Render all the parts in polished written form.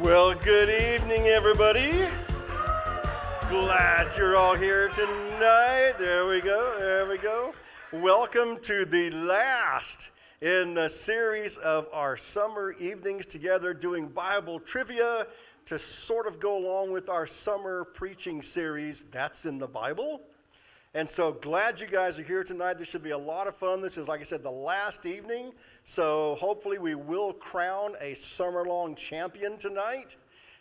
Well, good evening, everybody. Glad you're all here tonight. There we go. Welcome to the last in the series of our summer evenings together doing Bible trivia to sort of go along with our summer preaching series, That's in the Bible. And so glad you guys are here tonight. This should be a lot of fun. This is, like I said, the last evening. So hopefully we will crown a summer-long champion tonight.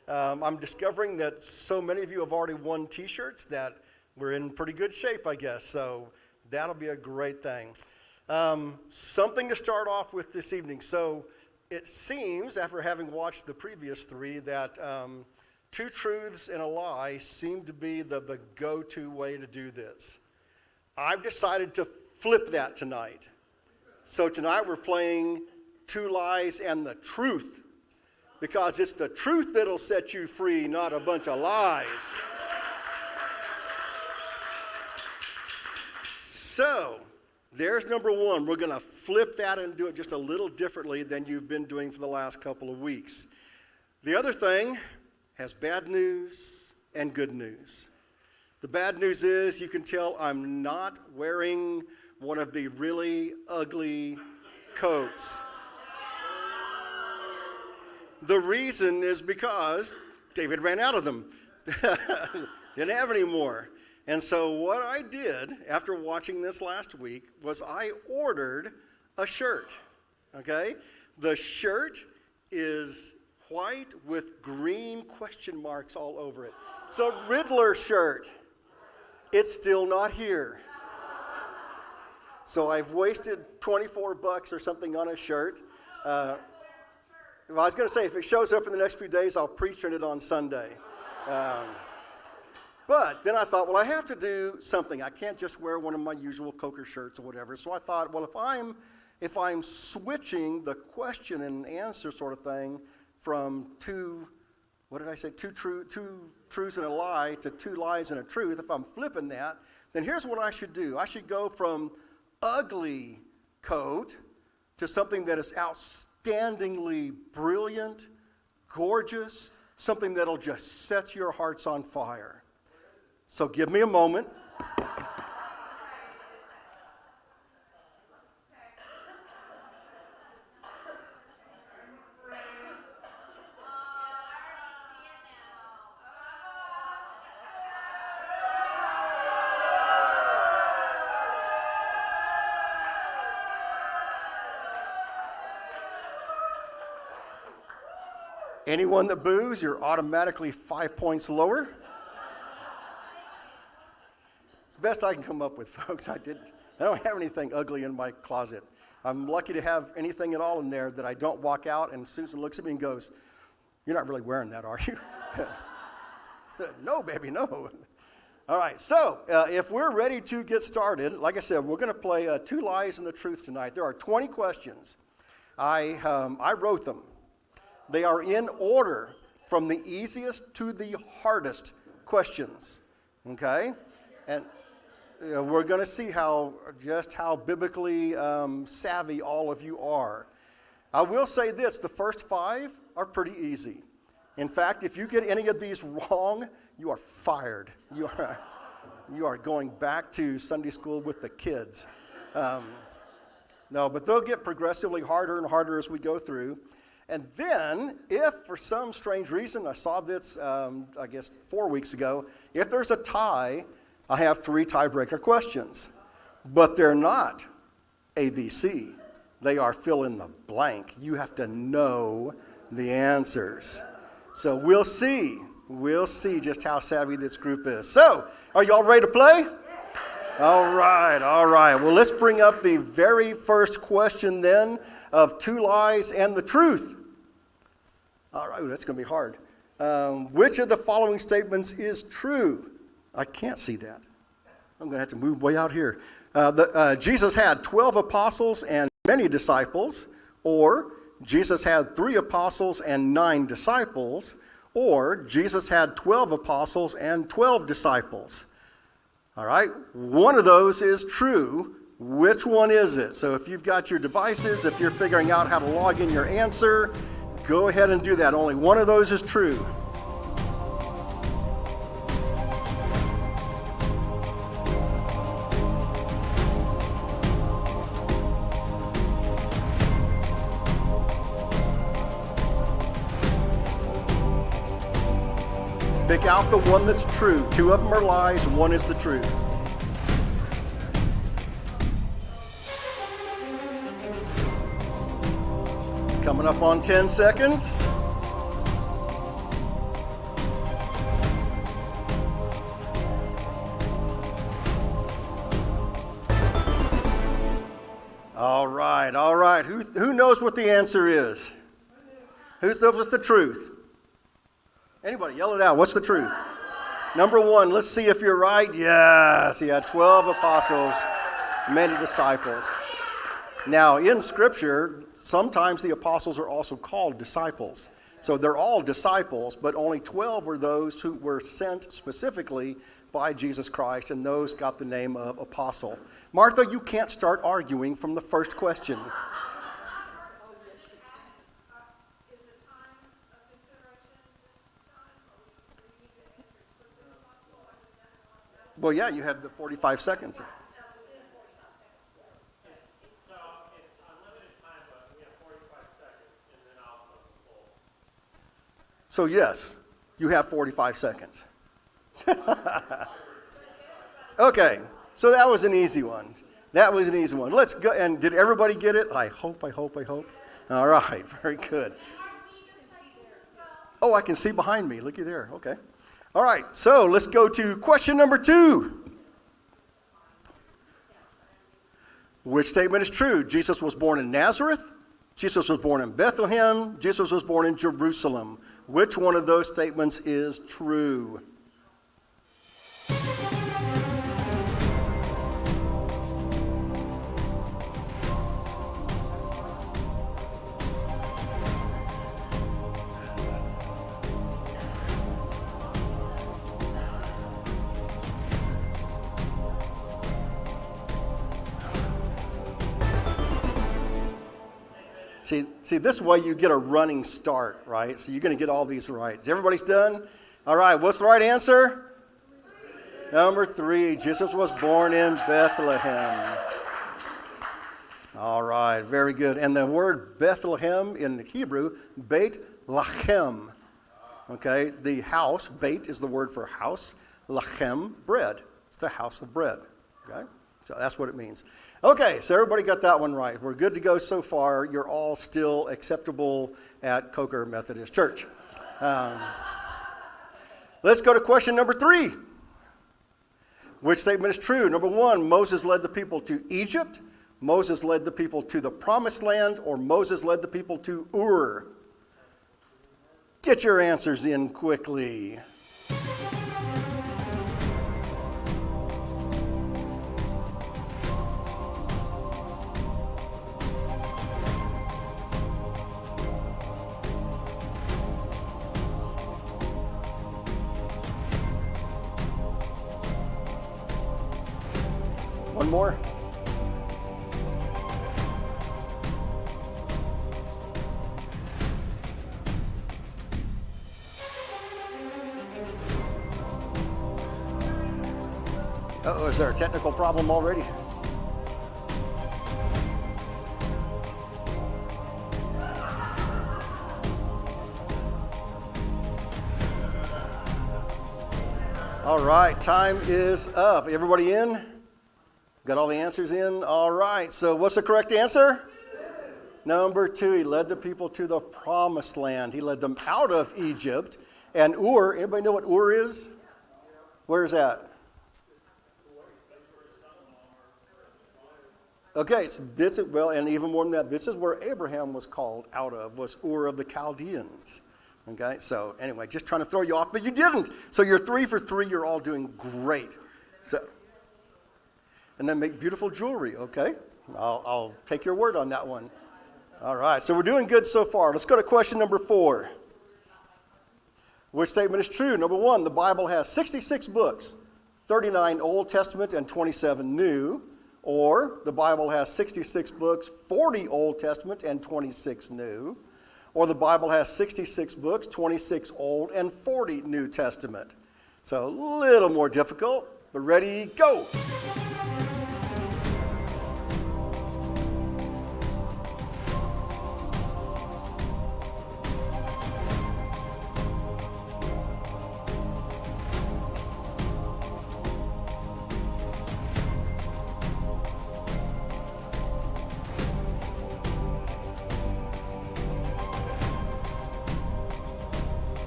I'm discovering that so many of you have already won t-shirts that we're in pretty good shape, I guess. So that'll be a great thing. Something to start off with this evening. So it seems, after having watched the previous three, that two truths and a lie seem to be the go-to way to do this. I've decided to flip that tonight. So tonight we're playing two lies and the truth, because it's the truth that'll set you free, not a bunch of lies. So there's number one. We're going to flip that and do it just a little differently than you've been doing for the last couple of weeks. The other thing has bad news and good news. The bad news is you can tell I'm not wearing one of the really ugly coats. The reason is because David ran out of them. Didn't have any more. And so what I did after watching this last week was I ordered a shirt. Okay? The shirt is white with green question marks all over it. It's a Riddler shirt. It's still not here. So I've wasted $24 or something on a shirt. I was going to say, if it shows up in the next few days, I'll preach in it on Sunday. But then I thought, well, I have to do something. I can't just wear one of my usual Coker shirts or whatever. So I thought, well, if I'm switching the question and answer sort of thing from two truths and a lie to two lies and a truth, if I'm flipping that, then here's what I should do. I should go from ugly coat to something that is outstandingly brilliant, gorgeous, something that'll just set your hearts on fire. So give me a moment. Anyone that boos, you're automatically 5 points lower. It's the best I can come up with, folks. I don't have anything ugly in my closet. I'm lucky to have anything at all in there that I don't walk out and Susan looks at me and goes, "You're not really wearing that, are you?" No, baby, no. All right, so if we're ready to get started, like I said, we're going to play two lies and the truth tonight. There are 20 questions. I wrote them. They are in order from the easiest to the hardest questions, okay? And we're going to see how biblically savvy all of you are. I will say this, the first 5 are pretty easy. In fact, if you get any of these wrong, you are fired. You are going back to Sunday school with the kids. No, but they'll get progressively harder and harder as we go through. And then, if for some strange reason, I saw this, 4 weeks ago, if there's a tie, I have 3 tiebreaker questions. But they're not ABC. They are fill in the blank. You have to know the answers. So we'll see. We'll see just how savvy this group is. So, are y'all ready to play? All right. Well, let's bring up the very first question then of two lies and the truth. All right, that's going to be hard. Which of the following statements is true? I can't see that. I'm going to have to move way out here. Jesus had 12 apostles and many disciples, or Jesus had 3 apostles and 9 disciples, or Jesus had 12 apostles and 12 disciples. All right, one of those is true. Which one is it? So if you've got your devices, if you're figuring out how to log in your answer, Go ahead and do that. Only one of those is true. Pick out the one that's true. Two of them are lies, one is the truth. Coming up on 10 seconds. All right. Who knows what the answer is? Who knows what's the truth? Anybody, yell it out. What's the truth? Number one, let's see if you're right. Yes, he had 12 apostles, many disciples. Now, in Scripture, sometimes the apostles are also called disciples. So they're all disciples, but only 12 were those who were sent specifically by Jesus Christ, and those got the name of apostle. Martha, you can't start arguing from the first question. Well, yeah, you have the 45 seconds. So it's unlimited time, but we have 45 seconds, and then I'll close the poll. So yes, you have 45 seconds. Okay, so that was an easy one. Let's go. And did everybody get it? I hope. All right, very good. Oh, I can see behind me. Looky there. Okay. All right, so let's go to question number 2. Which statement is true? Jesus was born in Nazareth. Jesus was born in Bethlehem. Jesus was born in Jerusalem. Which one of those statements is true? See, this way you get a running start, right? So you're going to get all these right. Everybody's done? All right, what's the right answer? Number 3, Jesus was born in Bethlehem. All right, very good. And the word Bethlehem in Hebrew, Beit Lachem. Okay, the house, Beit is the word for house, Lachem, bread. It's the house of bread. Okay, so that's what it means. Okay, so everybody got that one right. We're good to go so far. You're all still acceptable at Coker Methodist Church. Let's go to question number 3. Which statement is true? Number 1, Moses led the people to Egypt. Moses led the people to the promised land, or Moses led the people to Ur. Get your answers in quickly. One more. Uh-oh, is there a technical problem already? All right, time is up. Everybody in? Got all the answers in? All right, so what's the correct answer? 2. Number 2, he led the people to the promised land. He led them out of Egypt. And Ur, anybody know what Ur is? Where is that? Okay, so this is, well, and even more than that, this is where Abraham was called out of, was Ur of the Chaldeans. Okay, so anyway, just trying to throw you off, but you didn't. So you're 3 for 3, you're all doing great. So, and then make beautiful jewelry, okay? I'll take your word on that one. All right, so we're doing good so far. Let's go to question number 4. Which statement is true? Number 1, the Bible has 66 books, 39 Old Testament and 27 New. Or the Bible has 66 books, 40 Old Testament and 26 New. or the Bible has 66 books, 26 Old and 40 New Testament. So a little more difficult, but ready, go.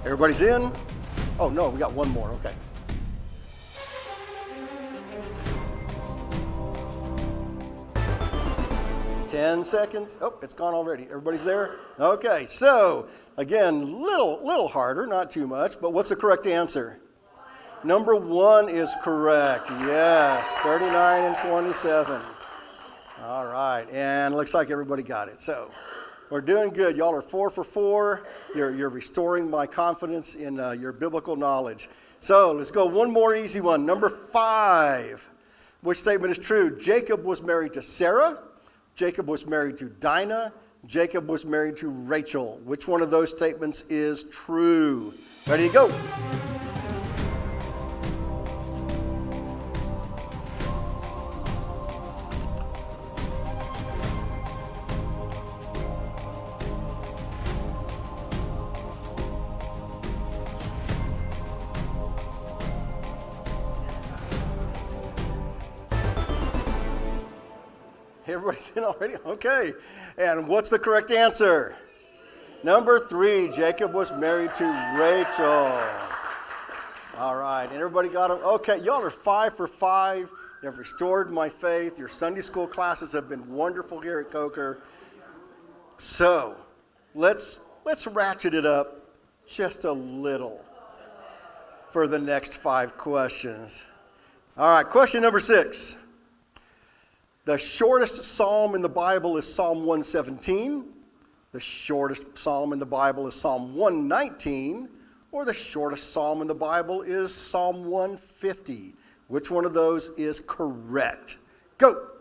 Everybody's in? Oh, no, we got one more. Okay. Ten seconds. Oh, it's gone already. Everybody's there? Okay, so again, little harder, not too much, but what's the correct answer? Number 1 is correct. Yes, 39 and 27. All right, and looks like everybody got it. So we're doing good. Y'all are 4 for 4. You're restoring my confidence in your biblical knowledge. So let's go one more easy one. Number 5. Which statement is true? Jacob was married to Sarah. Jacob was married to Dinah. Jacob was married to Rachel. Which one of those statements is true? Ready to go. Everybody's in already? Okay. And what's the correct answer? Number 3, Jacob was married to Rachel. All right. And everybody got it? Okay. Y'all are 5 for 5. You've restored my faith. Your Sunday school classes have been wonderful here at Coker. So let's ratchet it up just a little for the next 5 questions. All right. Question number 6. The shortest psalm in the Bible is Psalm 117. The shortest psalm in the Bible is Psalm 119. Or the shortest psalm in the Bible is Psalm 150. Which one of those is correct? Go.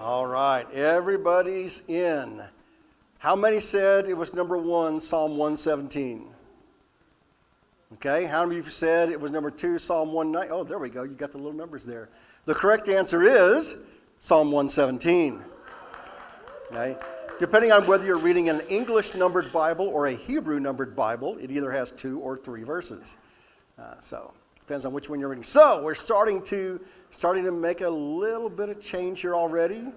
All right, everybody's in. How many said it was number 1, Psalm 117? Okay, how many of you said it was number 2, Psalm 119? Oh, there we go, you got the little numbers there. The correct answer is Psalm 117. Okay, depending on whether you're reading an English numbered Bible or a Hebrew numbered Bible, it either has 2 or 3 verses. So depends on which one you're reading. So we're starting to make a little bit of change here already.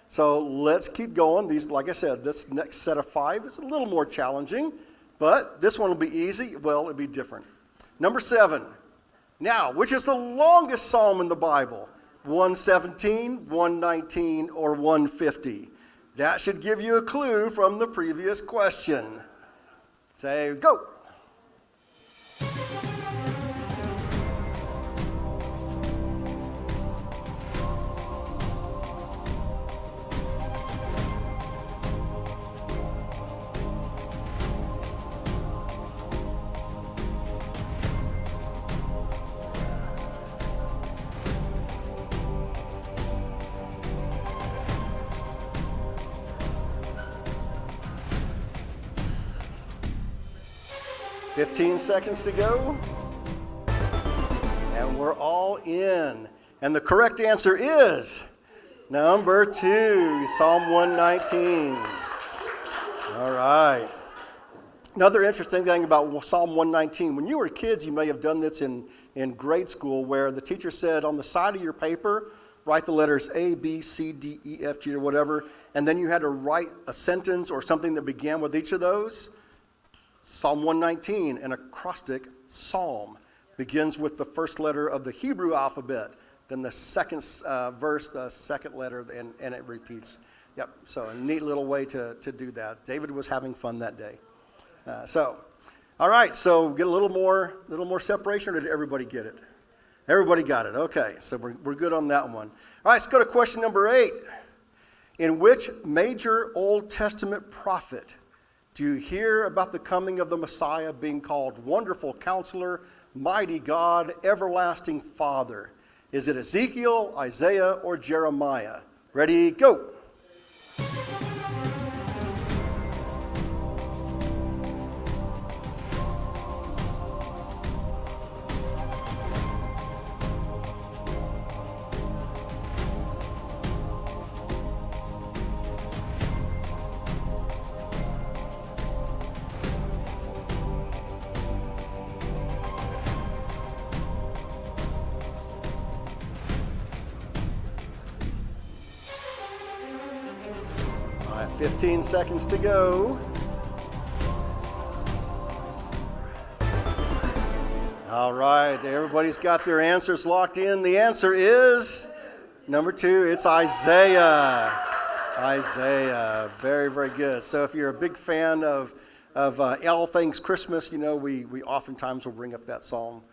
So let's keep going. These, like I said, this next set of 5 is a little more challenging, but this one will be easy. Well, it'll be different. Number 7. Now, which is the longest psalm in the Bible? 117, 119, or 150? That should give you a clue from the previous question. Say, go. $15 seconds to go. And we're all in. And the correct answer is number 2, Psalm 119. All right. Another interesting thing about Psalm 119, when you were kids, you may have done this in grade school, where the teacher said on the side of your paper, write the letters A, B, C, D, E, F, G, or whatever, and then you had to write a sentence or something that began with each of those. Psalm 119, an acrostic psalm, begins with the first letter of the Hebrew alphabet. then the second verse, the second letter, and it repeats. Yep, so a neat little way to do that. David was having fun that day. All right, so get a little more separation, or did everybody get it? Everybody got it, okay, so we're good on that one. All right, let's go to question number 8. In which major Old Testament prophet do you hear about the coming of the Messiah being called Wonderful Counselor, Mighty God, Everlasting Father? Is it Ezekiel, Isaiah, or Jeremiah? Ready, go. All right, 15 seconds to go. All right, everybody's got their answers locked in. The answer is number 2. It's Isaiah. Isaiah, very, very good. So if you're a big fan of all things Christmas, you know, we oftentimes will bring up that song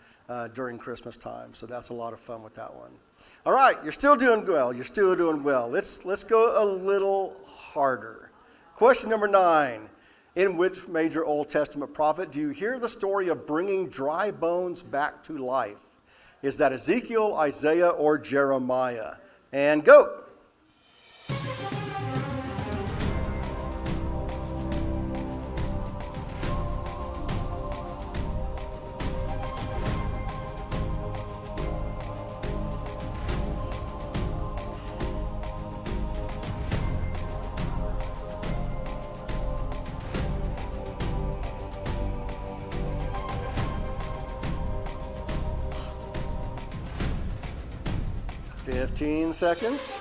during Christmas time. So that's a lot of fun with that one. All right, you're still doing well. You're still doing well. Let's go a little harder. Question number 9. In which major Old Testament prophet do you hear the story of bringing dry bones back to life? Is that Ezekiel, Isaiah, or Jeremiah? And go. Fifteen seconds.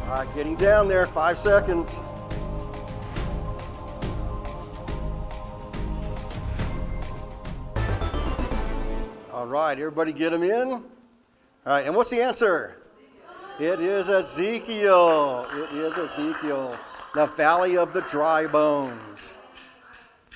All right, getting down there. 5 seconds. All right, everybody get them in? All right, and what's the answer? It is Ezekiel. It is Ezekiel. The Valley of the Dry Bones.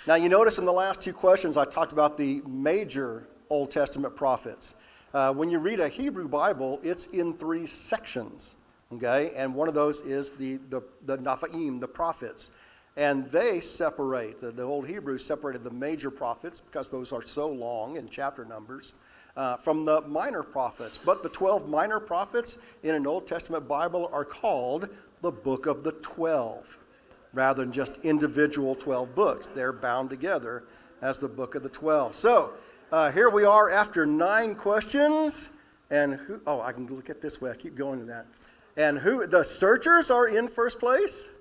Now, you notice in the last 2 questions, I talked about the major Old Testament prophets. When you read a Hebrew Bible, it's in 3 sections, okay? And one of those is the Nephilim, the prophets. And they separate, the old Hebrews separated the major prophets, because those are so long in chapter numbers, from the minor prophets. But the 12 minor prophets in an Old Testament Bible are called the Book of the 12. Rather than just individual 12 books. They're bound together as the Book of the 12. So here we are after 9 questions. And I can look at this way. I keep going to that. And the Searchers are in first place?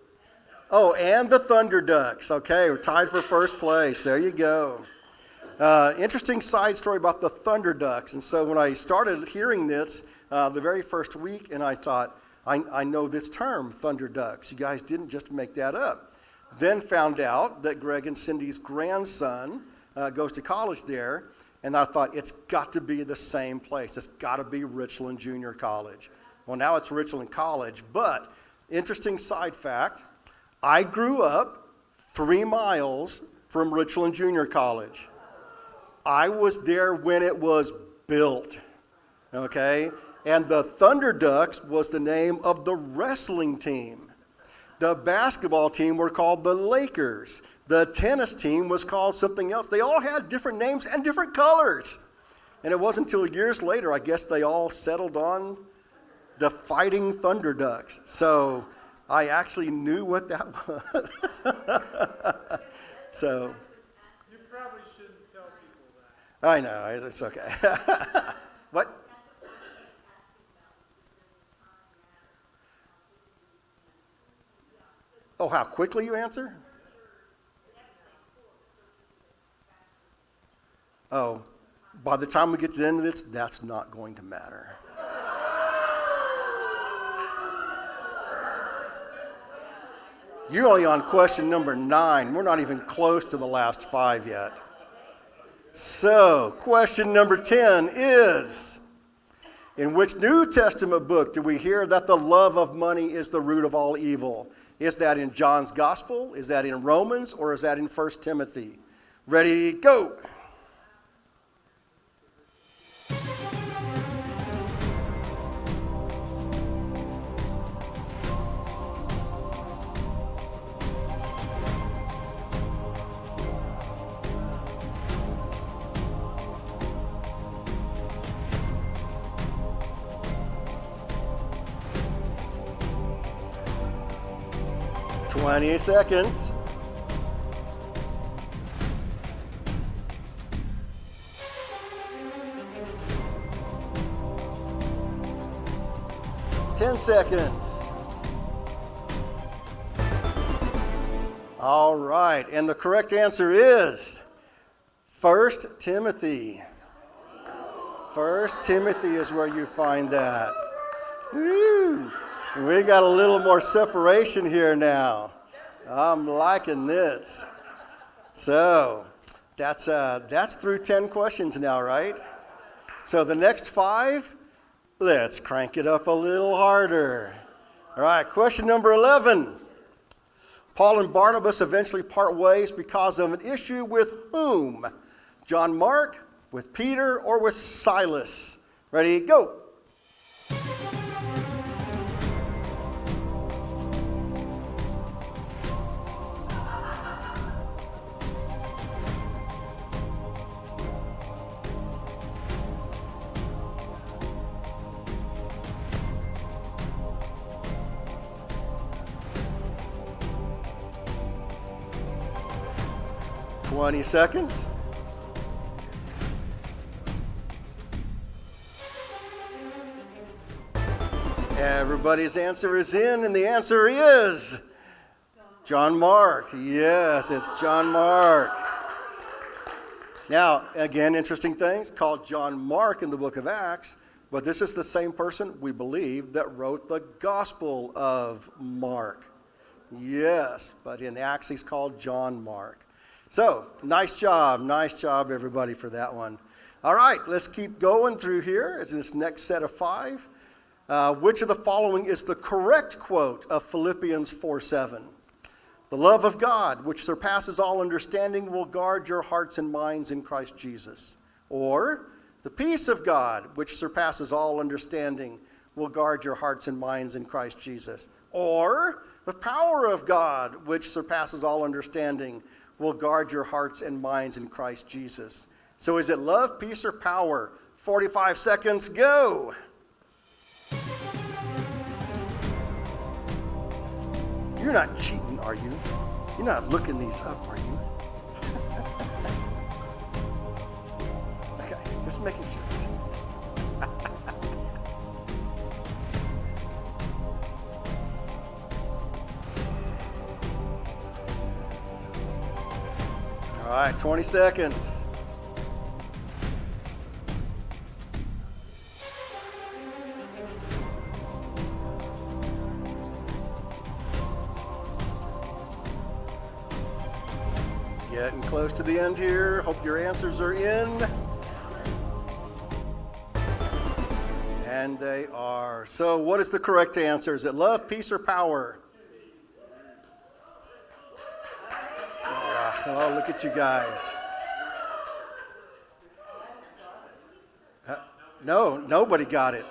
Oh, and the Thunder Ducks. Okay, we're tied for first place. There you go. Interesting side story about the Thunder Ducks. And so when I started hearing this the very first week, and I thought, I know this term, Thunder Ducks. You guys didn't just make that up. Then found out that Greg and Cindy's grandson goes to college there, and I thought, it's got to be the same place. It's got to be Richland Junior College. Well, now it's Richland College, but interesting side fact, I grew up 3 miles from Richland Junior College. I was there when it was built, okay? And the Thunder Ducks was the name of the wrestling team. The basketball team were called the Lakers. The tennis team was called something else. They all had different names and different colors. And it wasn't until years later, I guess, they all settled on the Fighting Thunder Ducks. So I actually knew what that was. So You probably shouldn't tell people that. I know, it's okay. What? Oh, how quickly you answer? Oh, by the time we get to the end of this, that's not going to matter. You're only on question number 9. We're not even close to the last 5 yet. So, question number 10 is, in which New Testament book do we hear that the love of money is the root of all evil? Is that in John's Gospel? Is that in Romans? Or is that in 1 Timothy? Ready, go! Twenty seconds. Ten seconds. All right, and the correct answer is 1 Timothy. 1 Timothy is where you find that. Woo! We got a little more separation here now. I'm liking this. So that's through 10 questions now, right? So the next 5, let's crank it up a little harder. All right, question number 11. Paul and Barnabas eventually part ways because of an issue with whom? John Mark, with Peter, or with Silas? Ready, go. Twenty seconds. Everybody's answer is in, and the answer is John Mark. Yes, it's John Mark. Now, again, interesting things, called John Mark in the book of Acts, but this is the same person, we believe, that wrote the Gospel of Mark. Yes, but in Acts he's called John Mark. So, nice job, everybody, for that one. All right, let's keep going through here. It's this next set of 5. Which of the following is the correct quote of Philippians 4:7? The love of God, which surpasses all understanding, will guard your hearts and minds in Christ Jesus. Or, the peace of God, which surpasses all understanding, will guard your hearts and minds in Christ Jesus. Or, the power of God, which surpasses all understanding, will guard your hearts and minds in Christ Jesus. So is it love, peace, or power? 45 seconds, go. You're not cheating, are you? You're not looking these up, are you? Okay, just making sure. All right, 20 seconds. Getting close to the end here. Hope your answers are in. And they are. So what is the correct answer? Is it love, peace, or power? Oh, look at you guys. No, nobody got it.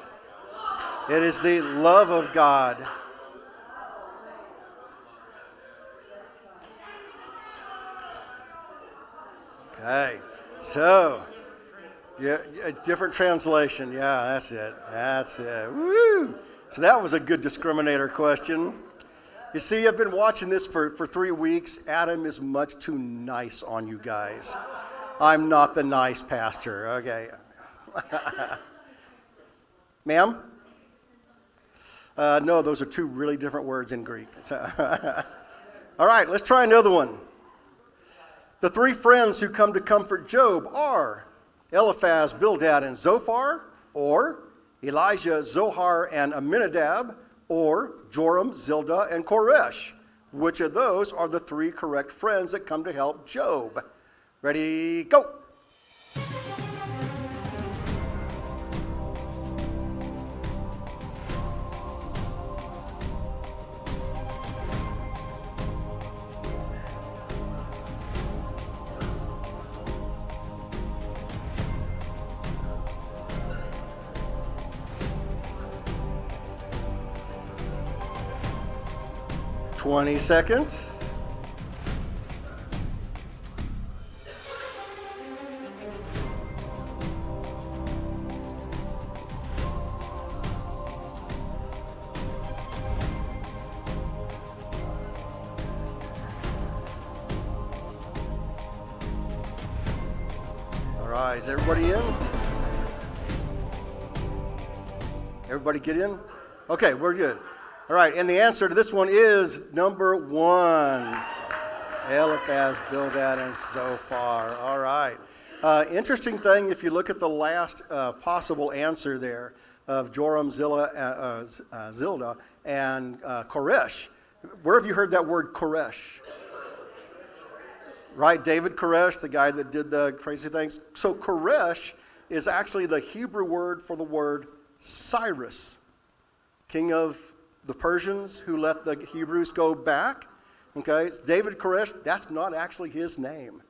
It is the love of God. Okay, so, yeah, a different translation. Yeah, that's it. That's it. Woo! So that was a good discriminator question. You see, I've been watching this for 3 weeks. Adam is much too nice on you guys. I'm not the nice pastor. Okay. Ma'am? No, those are 2 really different words in Greek. All right, let's try another one. The 3 friends who come to comfort Job are Eliphaz, Bildad, and Zophar, or Elijah, Zohar, and Aminadab, or Joram, Zildah, and Koresh. Which of those are the 3 correct friends that come to help Job? Ready, go. Twenty seconds. All right, is everybody in? Everybody get in? Okay, we're good. All right, and the answer to this one is number 1. Eliphaz, Bildad, and Zophar. All right. Interesting thing, if you look at the last possible answer there of Joram, Zildah, and Koresh, where have you heard that word Koresh? Right, David Koresh, the guy that did the crazy things. So Koresh is actually the Hebrew word for the word Cyrus, king of the Persians who let the Hebrews go back. Okay, David Koresh, that's not actually his name.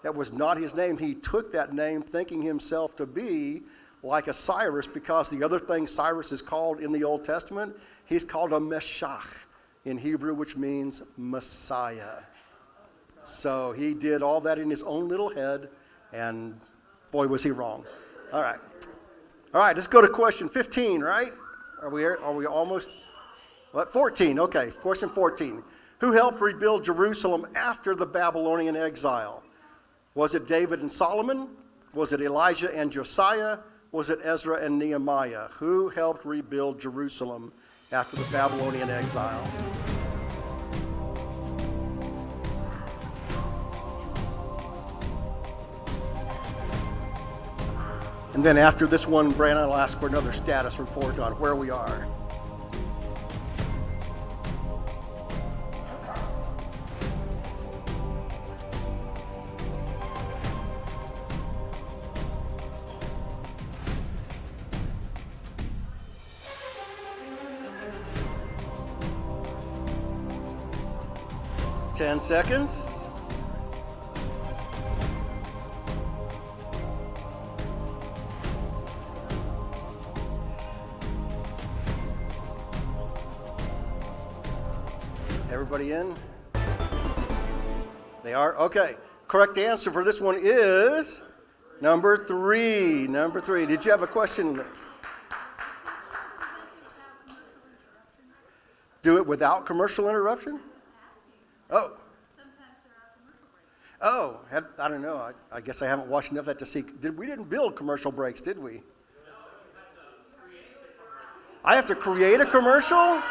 That was not his name. He took that name thinking himself to be like a Cyrus, because the other thing Cyrus is called in the Old Testament, he's called a Meshach in Hebrew, which means Messiah. So he did all that in his own little head, and boy, was he wrong. All right, let's go to question 15, right? Are we almost? What, 14? Okay, question 14. Who helped rebuild Jerusalem after the Babylonian exile? Was it David and Solomon? Was it Elijah and Josiah? Was it Ezra and Nehemiah? Who helped rebuild Jerusalem after the Babylonian exile? And then after this one, Brandon will ask for another status report on where we are. Ten seconds. Everybody in? They are? Okay. Correct answer for this one is number 3. Number 3. Did you have a question? Do it without commercial interruption? Oh. Oh, I don't know. I guess I haven't watched enough of that to see. We didn't build commercial breaks, did we? I have to create a commercial?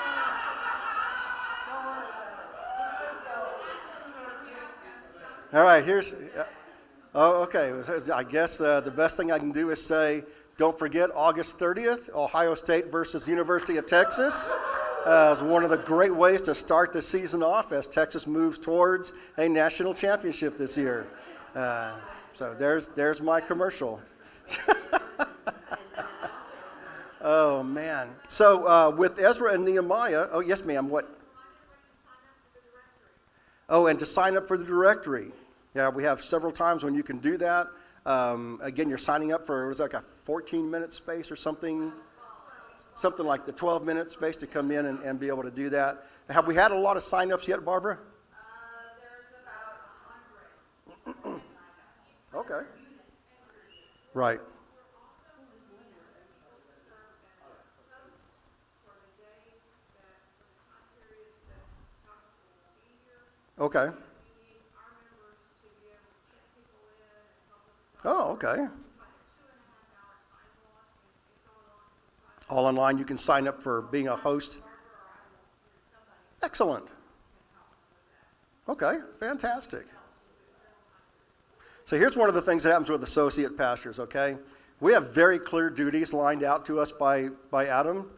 All right, here's, okay. I guess the best thing I can do is say, don't forget August 30th, Ohio State versus University of Texas. Is one of the great ways to start the season off as Texas moves towards a national championship this year. So there's my commercial. Oh, man. So with Ezra and Nehemiah, oh, yes, ma'am, what? Oh, and to sign up for the directory. Yeah, we have several times when you can do that. Again, you're signing up for, it was like a 14-minute space or something like the 12-minute space to come in and be able to do that. Have we had a lot of sign-ups yet, Barbara? There's about 100. Okay. Right. Okay. Oh, okay. All online, you can sign up for being a host. Excellent. Okay, fantastic. So here's one of the things that happens with associate pastors, okay? We have very clear duties lined out to us by Adam,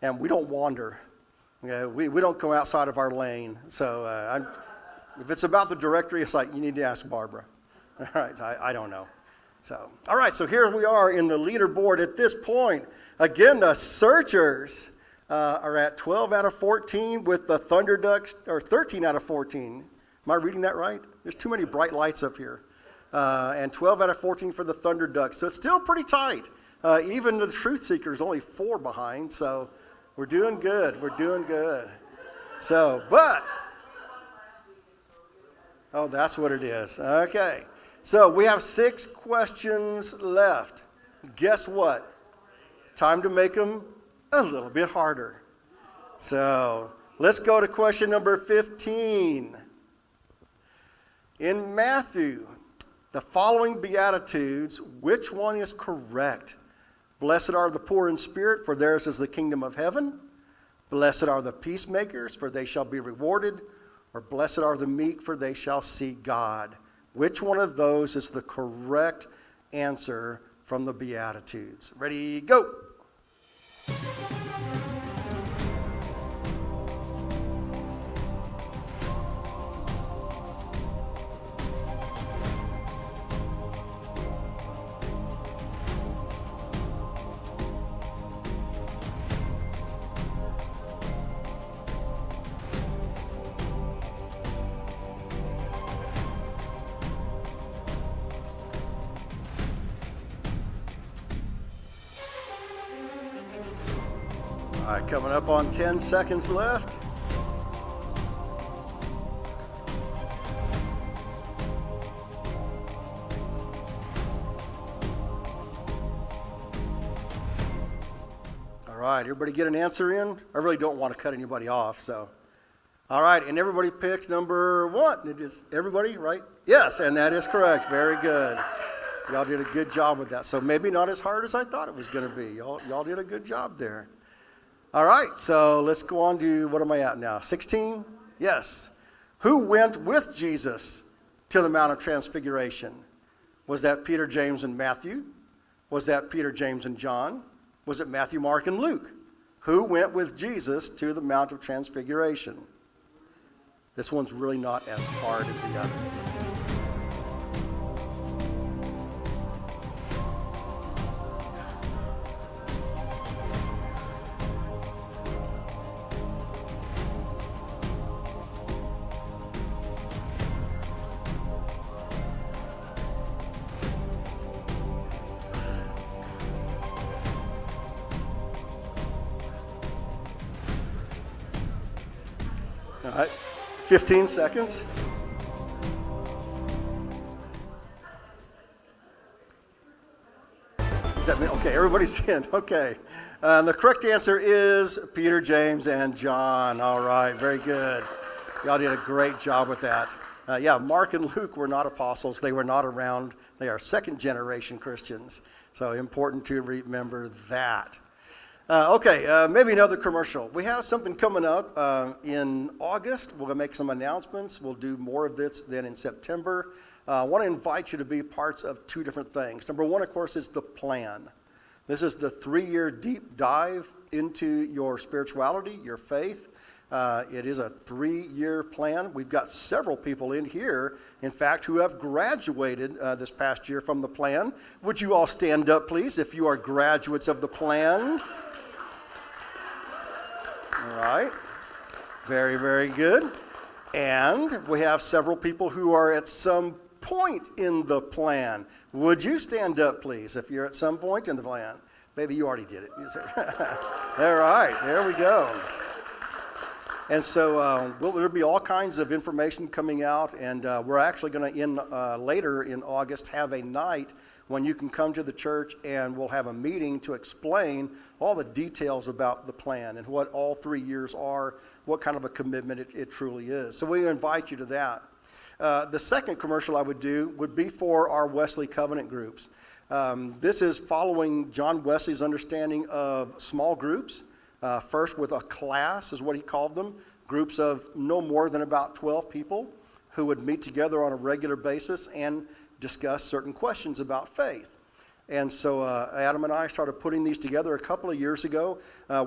and we don't wander. Yeah, we don't go outside of our lane. So if it's about the directory, it's like you need to ask Barbara. All right, I don't know. So, all right, so here we are in the leaderboard at this point. Again, the searchers are at 12 out of 14 with the Thunder Ducks, or 13 out of 14. Am I reading that right? There's too many bright lights up here. And 12 out of 14 for the Thunder Ducks. So it's still pretty tight. Even the Truth Seekers only 4 behind. So we're doing good. We're doing good. So, but, oh, that's what it is. Okay. So we have 6 questions left. Guess what? Time to make them a little bit harder. So let's go to question number 15. In Matthew, the following Beatitudes, which one is correct? Blessed are the poor in spirit, for theirs is the kingdom of heaven. Blessed are the peacemakers, for they shall be rewarded. Or blessed are the meek, for they shall see God. Which one of those is the correct answer from the Beatitudes? Ready, go! All right, coming up on 10 seconds left. All right, everybody get an answer in? I really don't want to cut anybody off, so. All right, and everybody picked number 1. It is everybody, right? Yes, and that is correct. Very good. Y'all did a good job with that. So maybe not as hard as I thought it was going to be. Y'all did a good job there. All right, so let's go on to, what am I at now? 16? Yes. Who went with Jesus to the Mount of Transfiguration? Was that Peter, James, and Matthew? Was that Peter, James, and John? Was it Matthew, Mark, and Luke? Who went with Jesus to the Mount of Transfiguration? This one's really not as hard as the others. All right, 15 seconds. Does that mean, okay, everybody's in, okay. The correct answer is Peter, James, and John. All right, very good. Y'all did a great job with that. Yeah, Mark and Luke were not apostles. They were not around. They are second generation Christians. So important to remember that. Okay, maybe another commercial. We have something coming up in August. We're going to make some announcements. We'll do more of this then in September. I want to invite you to be parts of 2 different things. Number 1, of course, is the plan. This is the 3-year deep dive into your spirituality, your faith. It is a 3-year plan. We've got several people in here, in fact, who have graduated this past year from the plan. Would you all stand up, please, if you are graduates of the plan? All right. Very, very good. And we have several people who are at some point in the plan. Would you stand up, please, if you're at some point in the plan? Maybe you already did it. All right. There we go. And so there'll be all kinds of information coming out, and we're actually going to, later in August, have a night when you can come to the church, and we'll have a meeting to explain all the details about the plan and what all 3 years are, what kind of a commitment it truly is. So we invite you to that. The second commercial I would do would be for our Wesley Covenant groups. This is following John Wesley's understanding of small groups. First with a class is what he called them, groups of no more than about 12 people who would meet together on a regular basis and discuss certain questions about faith. And so Adam and I started putting these together a couple of years ago.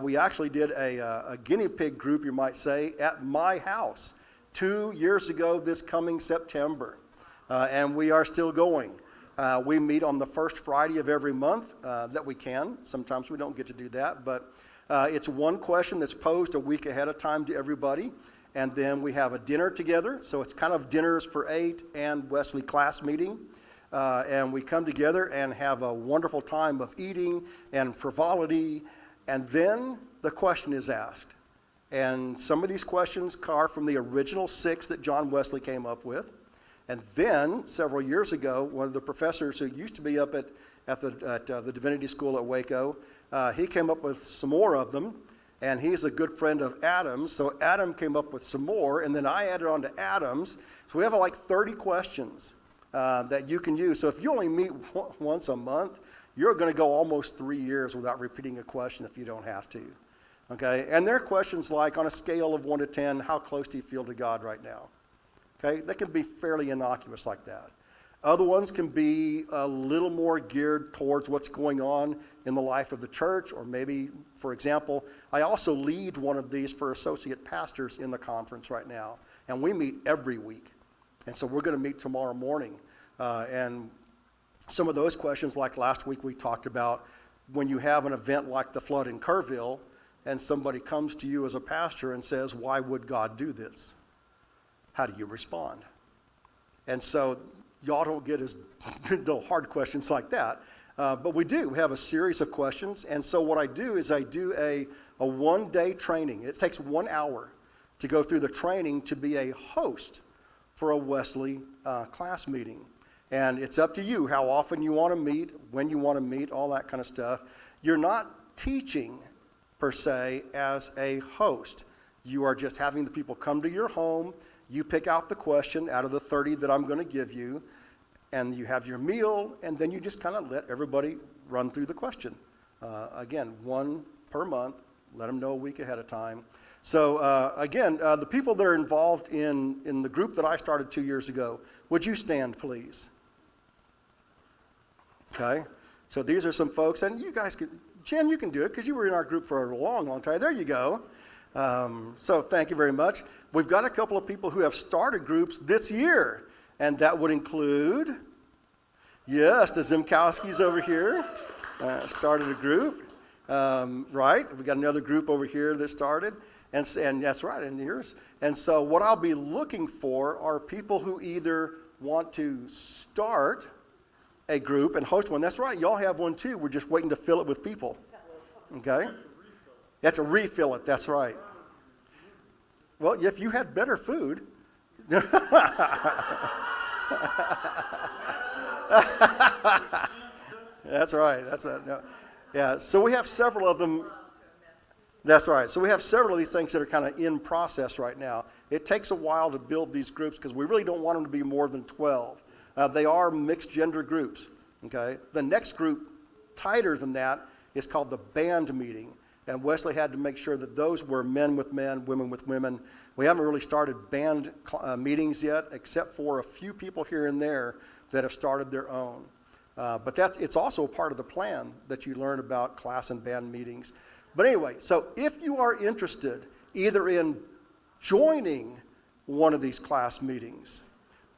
We actually did a guinea pig group, you might say, at my house 2 years ago this coming September. And we are still going. We meet on the first Friday of every month that we can. Sometimes we don't get to do that, but it's one question that's posed a week ahead of time to everybody. And then we have a dinner together. So it's kind of dinners for 8 and Wesley class meeting. And we come together and have a wonderful time of eating and frivolity. And then the question is asked. And some of these questions are from the original 6 that John Wesley came up with. And then, several years ago, one of the professors who used to be up at the Divinity School at Waco, he came up with some more of them. And he's a good friend of Adam's, so Adam came up with some more, and then I added on to Adam's. So we have like 30 questions that you can use. So if you only meet once a month, you're going to go almost 3 years without repeating a question if you don't have to. Okay? And there are questions like, on a scale of 1 to 10, how close do you feel to God right now? Okay? They can be fairly innocuous like that. Other ones can be a little more geared towards what's going on in the life of the church, or maybe, for example, I also lead one of these for associate pastors in the conference right now, and we meet every week. And so we're going to meet tomorrow morning. And some of those questions, like last week we talked about, when you have an event like the flood in Kerrville, and somebody comes to you as a pastor and says, why would God do this? How do you respond? And so y'all don't get as no hard questions like that, but we do. We have a series of questions, and so what I do is I do a one-day training. It takes 1 hour to go through the training to be a host for a Wesley class meeting. And it's up to you how often you want to meet, when you want to meet, all that kind of stuff. You're not teaching, per se, as a host. You are just having the people come to your home. You pick out the question out of the 30 that I'm going to give you, and you have your meal, and then you just kind of let everybody run through the question. Again, 1 per month. Let them know a week ahead of time. So again, the people that are involved in the group that I started 2 years ago, would you stand, please? Okay. So these are some folks, and you guys can, Jen, you can do it because you were in our group for a long, long time. There you go. So thank you very much. We've got a couple of people who have started groups this year, and that would include, yes, the Zimkowskis over here started a group, right? We got another group over here that started, and that's right, and yours. And so what I'll be looking for are people who either want to start a group and host one. That's right, y'all have one too. We're just waiting to fill it with people. Okay? You have to refill it, that's right. Well, if you had better food. That's right. Yeah, so we have several of them. That's right. So we have several of these things that are kind of in process right now. It takes a while to build these groups because we really don't want them to be more than 12. They are mixed gender groups. Okay. The next group, tighter than that, is called the band meeting. And Wesley had to make sure that those were men with men, women with women. We haven't really started band meetings yet, except for a few people here and there that have started their own. But it's also part of the plan that you learn about class and band meetings. But anyway, so if you are interested either in joining one of these class meetings,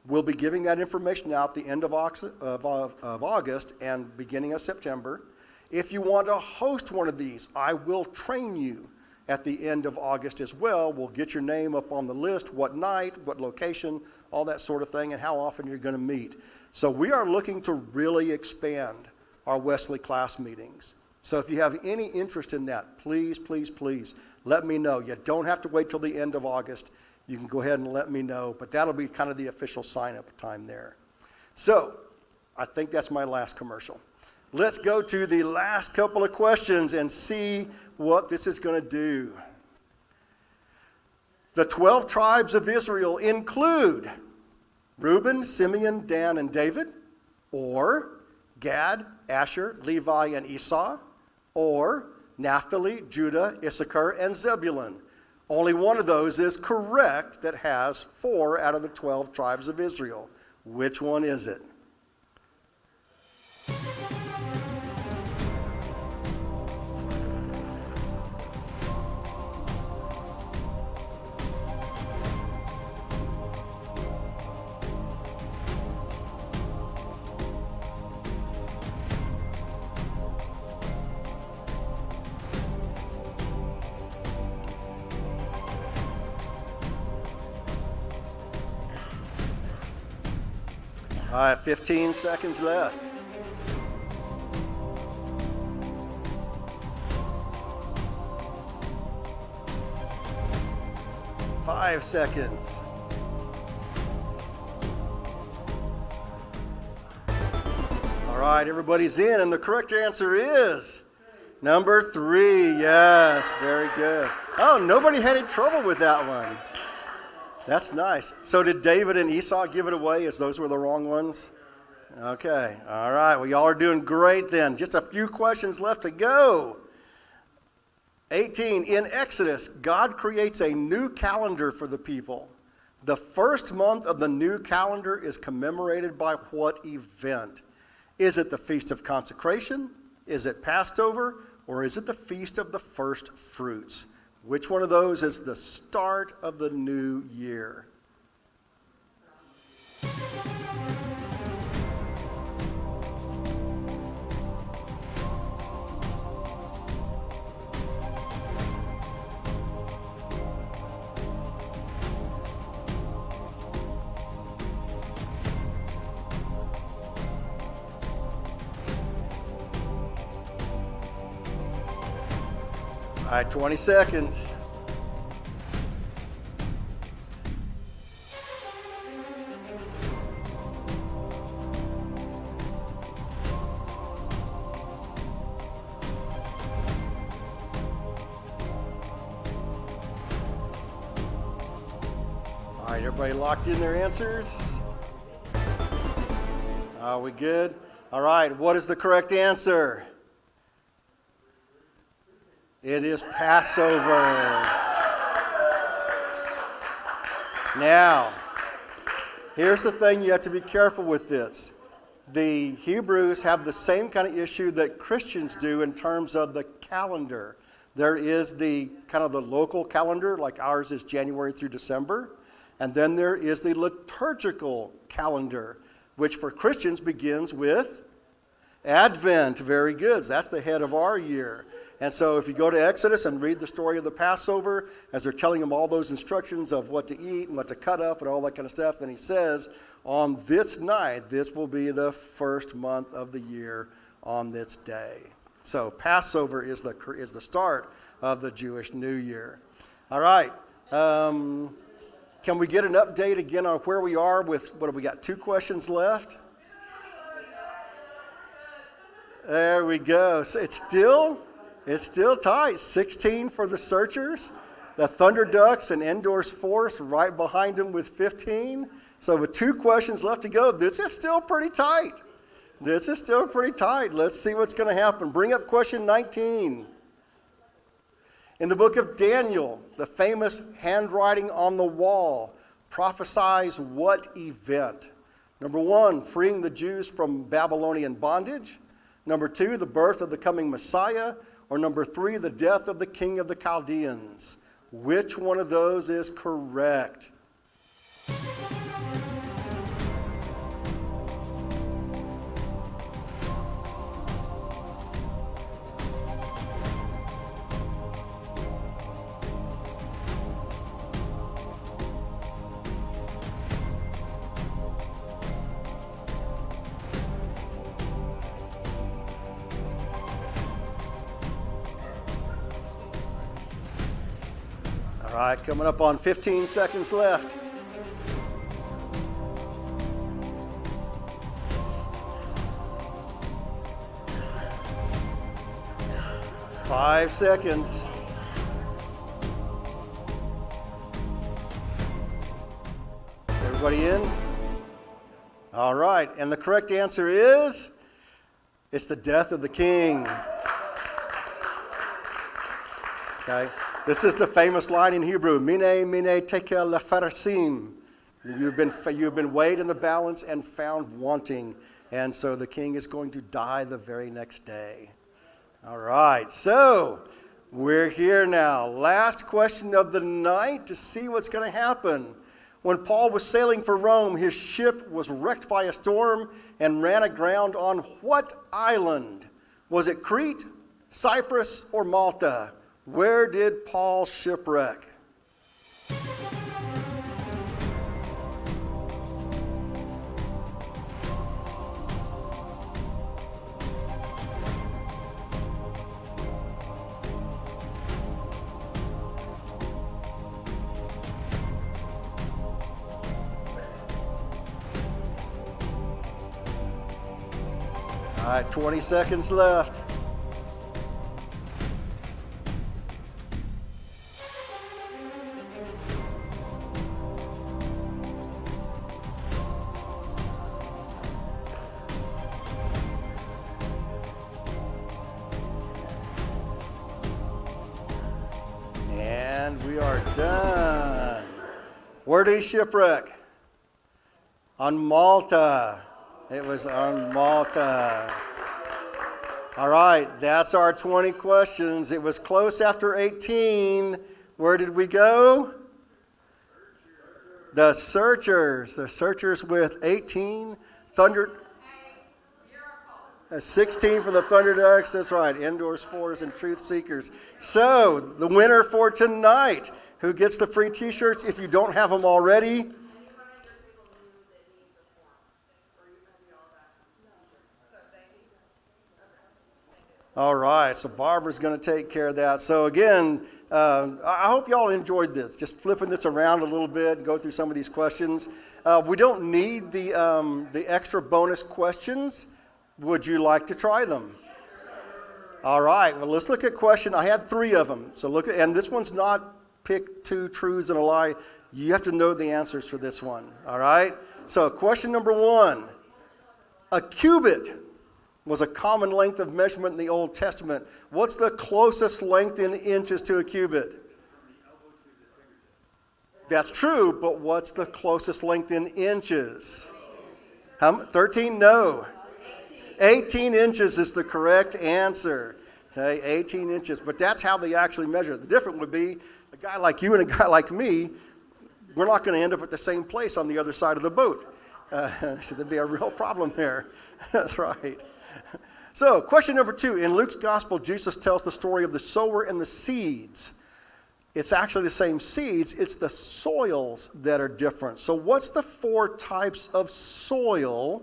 we'll be giving that information out the end of August and beginning of September. If you want to host one of these, I will train you at the end of August as well. We'll get your name up on the list, what night, what location, all that sort of thing, and how often you're going to meet. So we are looking to really expand our Wesley class meetings. So if you have any interest in that, please, please, please let me know. You don't have to wait till the end of August. You can go ahead and let me know, but that'll be kind of the official sign-up time there. So I think that's my last commercial. Let's go to the last couple of questions and see what this is going to do. The 12 tribes of Israel include Reuben, Simeon, Dan, and David, or Gad, Asher, Levi, and Esau, or Naphtali, Judah, Issachar, and Zebulun. Only one of those is correct that has 4 out of the 12 tribes of Israel. Which one is it? All right, 15 seconds left. Five seconds. All right, everybody's in, and the correct answer is number 3. Yes, very good. Oh, nobody had any trouble with that one. That's nice. So did David and Esau give it away as those were the wrong ones? Okay, all right. Well, y'all are doing great then. Just a few questions left to go. 18, in Exodus, God creates a new calendar for the people. The first month of the new calendar is commemorated by what event? Is it the Feast of Consecration? Is it Passover? Or is it the Feast of the First Fruits? Which one of those is the start of the new year? All right, 20 seconds. All right, everybody locked in their answers? Are we good? All right, what is the correct answer? It is Passover. Now, here's the thing, you have to be careful with this. The Hebrews have the same kind of issue that Christians do in terms of the calendar. There is the kind of the local calendar, like ours is January through December. And then there is the liturgical calendar, which for Christians begins with Advent. Very good. That's the head of our year. And so if you go to Exodus and read the story of the Passover, as they're telling him all those instructions of what to eat and what to cut up and all that kind of stuff, then he says, on this night, this will be the first month of the year on this day. So Passover is the start of the Jewish New Year. All right. Can we get an update again on where we are with, what have we got, 2 questions left? There we go. So it's still tight. 16 for the Searchers. The Thunder Ducks and Endor's Force right behind them with 15. So with 2 questions left to go, this is still pretty tight. Let's see what's going to happen. Bring up question 19. In the book of Daniel, the famous handwriting on the wall prophesies what event? Number 1, freeing the Jews from Babylonian bondage. Number 2, the birth of the coming Messiah. Or number 3, the death of the king of the Chaldeans. Which one of those is correct? All right, coming up on 15 seconds left. Five seconds. Everybody in? All right, and the correct answer is, it's the death of the king. Okay. This is the famous line in Hebrew, Mine, mine, tekel lepharasim. You've been weighed in the balance and found wanting. And so the king is going to die the very next day. All right, so we're here now. Last question of the night to see what's going to happen. When Paul was sailing for Rome, his ship was wrecked by a storm and ran aground on what island? Was it Crete, Cyprus, or Malta? Where did Paul shipwreck? All right, 20 seconds left. And we are done. Where did he shipwreck? On Malta. It was on Malta. All right, that's our 20 questions. It was close after 18. Where did we go? The Searchers. The Searchers with 18. 16 for the Thunder Ducks. That's right. Indoors, Fours, and Truth Seekers. So, the winner for tonight, who gets the free t-shirts if you don't have them already. All right, so Barbara's going to take care of that. So again, I hope y'all enjoyed this. Just flipping this around a little bit and go through some of these questions. We don't need the extra bonus questions. Would you like to try them? All right, well, let's look at question. I had 3 of them. So look at, and this one's not pick 2 truths and a lie. You have to know the answers for this one. All right, so question number 1. A cubit was a common length of measurement in the Old Testament. What's the closest length in inches to a cubit? That's true, but what's the closest length in inches? 13? No. 18 inches is the correct answer. Okay, 18 inches. But that's how they actually measure it. The difference would be a guy like you and a guy like me, we're not going to end up at the same place on the other side of the boat. So there'd be a real problem there. That's right. So, question number 2. In Luke's gospel, Jesus tells the story of the sower and the seeds. It's actually the same seeds, it's the soils that are different. So, what's the 4 types of soil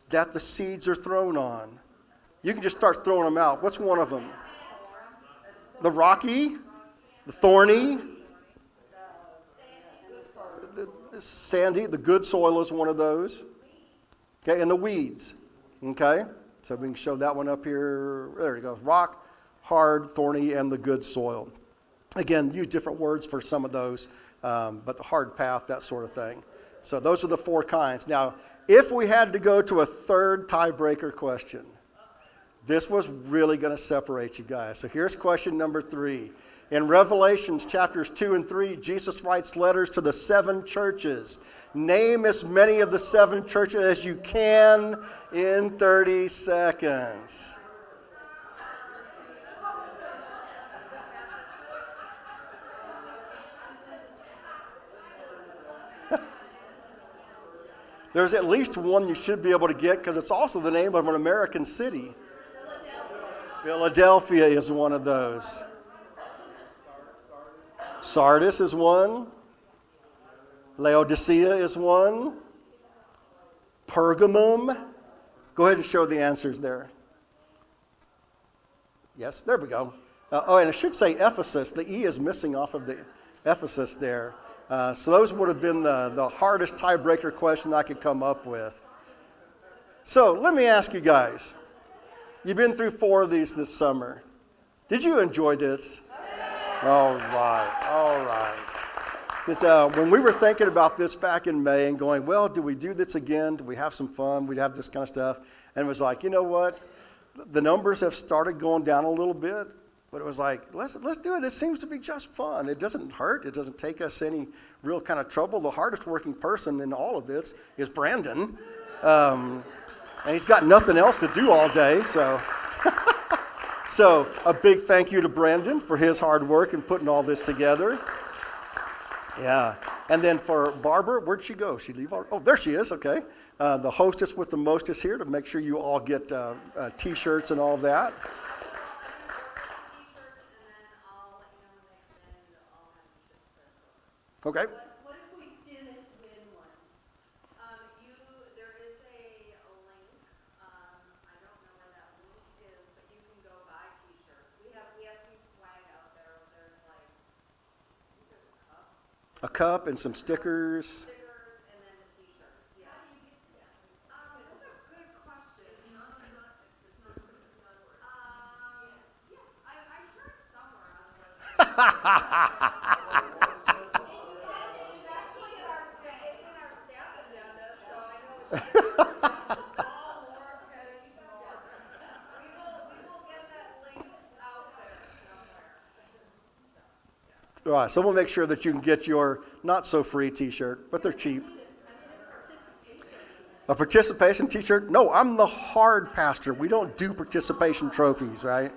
that the seeds are thrown on? You can just start throwing them out. What's one of them? The rocky, the thorny, the sandy, the good soil is one of those. Okay, and the weeds. Okay? So we can show that one up here. There you go. Rock, hard, thorny, and the good soil. Again, use different words for some of those, but the hard path, that sort of thing. So those are the 4 kinds. Now, if we had to go to a third tiebreaker question, this was really going to separate you guys. So here's question number 3. In Revelations chapters 2 and 3, Jesus writes letters to the 7 churches. Name as many of the 7 churches as you can in 30 seconds. There's at least one you should be able to get because it's also the name of an American city. Philadelphia is one of those. Sardis is one. Laodicea is one. Pergamum. Go ahead and show the answers there. Yes, there we go. And I should say Ephesus. The E is missing off of the Ephesus there. So those would have been the hardest tiebreaker question I could come up with. So let me ask you guys. You've been through 4 of these this summer. Did you enjoy this? All right. When we were thinking about this back in May and going, well, do we do this again? Do we have some fun? We'd have this kind of stuff. And it was like, you know what? The numbers have started going down a little bit, but it was like, let's do it. It seems to be just fun. It doesn't hurt. It doesn't take us any real kind of trouble. The hardest working person in all of this is Brandon. And he's got nothing else to do all day, so... So a big thank you to Brandon for his hard work in putting all this together. Yeah. And then for Barbara, where'd she go? She leave? Oh, there she is. Okay. The hostess with the mostest here to make sure you all get T-shirts and all that. Okay. What if we didn't win one? There is a link. I don't know where that link is, but you can go buy T-shirts. We have some swag out there. There's like, I think there's a cup. A cup and some stickers. Stickers and then the T-shirts. Yeah. How do you get to that? That's a good question. actually in our staff agenda, so I know it's all more petty tomorrow. We will get that link out there somewhere. All right, so we'll make sure that you can get your not-so-free T-shirt, but they're cheap. A participation T-shirt? No, I'm the hard pastor. We don't do participation trophies, right?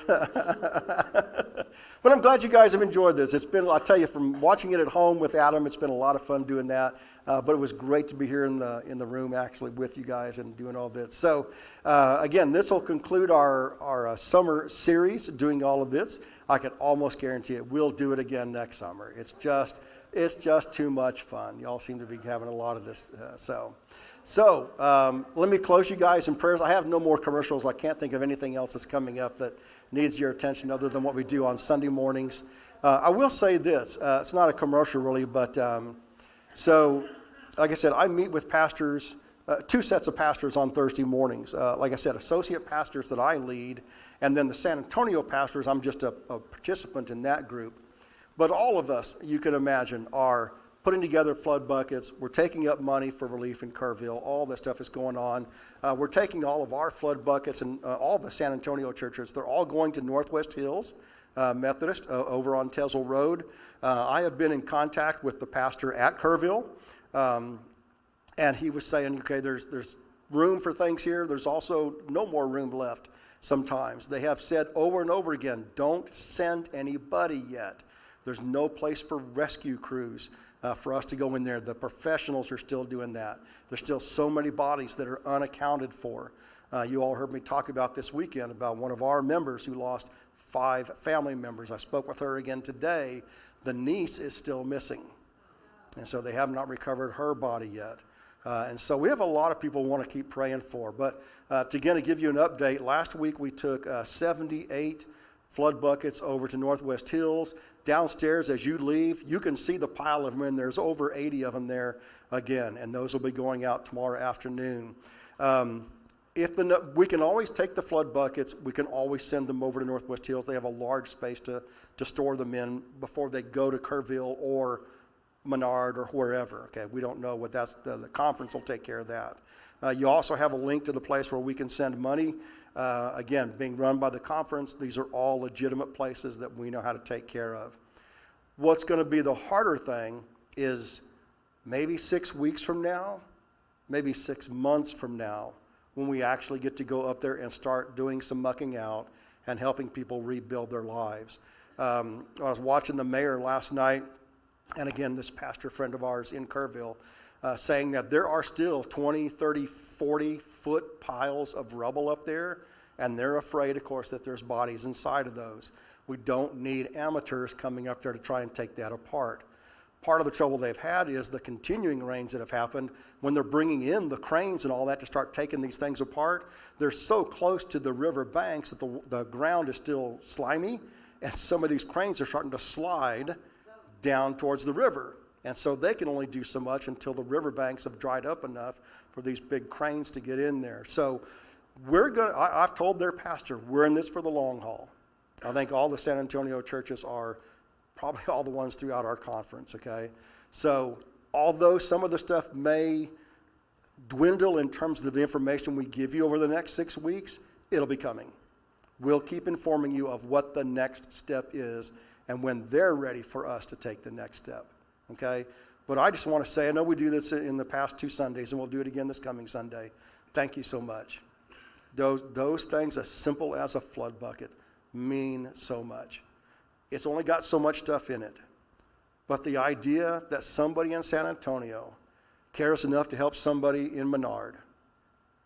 But I'm glad you guys have enjoyed this. It's been, I'll tell you, from watching it at home with Adam, it's been a lot of fun doing that. But it was great to be here in the room actually with you guys and doing all this. So again, this will conclude our summer series, doing all of this. I can almost guarantee it. We'll do it again next summer. It's just too much fun. Y'all seem to be having a lot of this. So let me close you guys in prayers. I have no more commercials. I can't think of anything else that's coming up that needs your attention other than what we do on Sunday mornings. I will say this. It's not a commercial really, but so like I said, I meet with pastors, two sets of pastors on Thursday mornings. Like I said, associate pastors that I lead, and then the San Antonio pastors, I'm just a participant in that group. But all of us, you can imagine, are putting together flood buckets. We're taking up money for relief in Kerrville. All this stuff is going on. We're taking all of our flood buckets and all the San Antonio churches. They're all going to Northwest Hills Methodist over on Tesel Road. I have been in contact with the pastor at Kerrville, and he was saying, okay, there's room for things here. There's also no more room left sometimes. They have said over and over again, don't send anybody yet. There's no place for rescue crews for us to go in there. The professionals are still doing that. There's still so many bodies that are unaccounted for. You all heard me talk about this weekend about one of our members who lost 5 family members. I spoke with her again today. The niece is still missing. And so they have not recovered her body yet. And so we have a lot of people we want to keep praying for. But to again, to give you an update, last week we took 78 flood buckets over to Northwest Hills. Downstairs, as you leave, you can see the pile of them, and there's over 80 of them there again, and those will be going out tomorrow afternoon. We can always take the flood buckets. We can always send them over to Northwest Hills. They have a large space to store them in before they go to Kerrville or Menard or wherever. Okay, we don't know what that's. The conference will take care of that. You also have a link to the place where we can send money. Again, being run by the conference, these are all legitimate places that we know how to take care of. What's going to be the harder thing is maybe 6 weeks from now, maybe 6 months from now, when we actually get to go up there and start doing some mucking out and helping people rebuild their lives. I was watching the mayor last night, and again, this pastor friend of ours in Kerrville, saying that there are still 20, 30, 40-foot piles of rubble up there, and they're afraid, of course, that there's bodies inside of those. We don't need amateurs coming up there to try and take that apart. Part of the trouble they've had is the continuing rains that have happened. When they're bringing in the cranes and all that to start taking these things apart, they're so close to the river banks that the ground is still slimy, and some of these cranes are starting to slide down towards the river. And so they can only do so much until the riverbanks have dried up enough for these big cranes to get in there. So I've told their pastor, we're in this for the long haul. I think all the San Antonio churches are, probably all the ones throughout our conference, okay? So although some of the stuff may dwindle in terms of the information we give you over the next 6 weeks, it'll be coming. We'll keep informing you of what the next step is and when they're ready for us to take the next step. Okay, but I just want to say, I know we do this in the past 2 Sundays, and we'll do it again this coming Sunday. Thank you so much. Those things, as simple as a flood bucket, mean so much. It's only got so much stuff in it. But the idea that somebody in San Antonio cares enough to help somebody in Menard,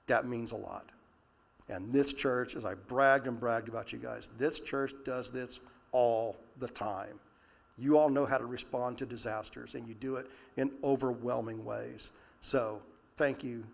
that means a lot. And this church, as I bragged about you guys, this church does this all the time. You all know how to respond to disasters, and you do it in overwhelming ways. So thank you